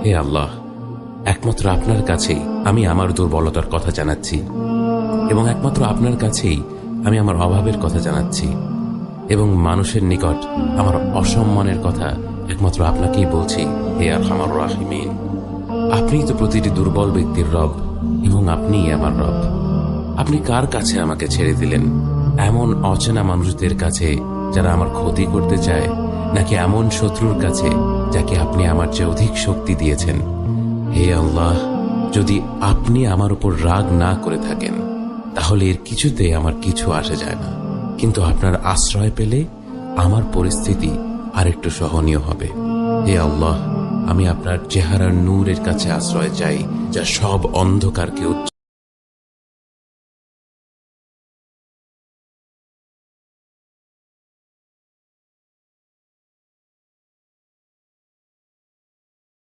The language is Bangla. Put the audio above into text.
হে আল্লাহ, একমাত্র আপনার কাছেই আমি আমার দুর্বলতার কথা জানাচ্ছি এবং একমাত্র আপনার কাছেই আমি আমার অভাবের কথা জানাচ্ছি এবং মানুষের নিকট আমার অসম্মানের কথা একমাত্র আপনাকেই বলছি। হে আরহামার রাহিমিন, আপনিই তো প্রতিটি দুর্বল ব্যক্তির রব এবং আপনিই আমার রব। আপনি কার কাছে আমাকে ছেড়ে দিলেন? এমন অচেনা মানুষদের কাছে যারা আমার ক্ষতি করতে চায়, নাকি এমন শত্রুর কাছে যাকে আপনি আমার চেয়ে অধিক শক্তি দিয়েছেন? হে আল্লাহ, যদি আপনি আমার উপর রাগ না করে থাকেন তাহলে এর কিছুতে আমার কিছু আসে যায় না, কিন্তু আপনার আশ্রয় পেলে আমার পরিস্থিতি আরেকটু সহনীয় হবে। হে আল্লাহ, আমি আপনার চেহারার নূরের কাছে আশ্রয় চাই, যা সব অন্ধকারকে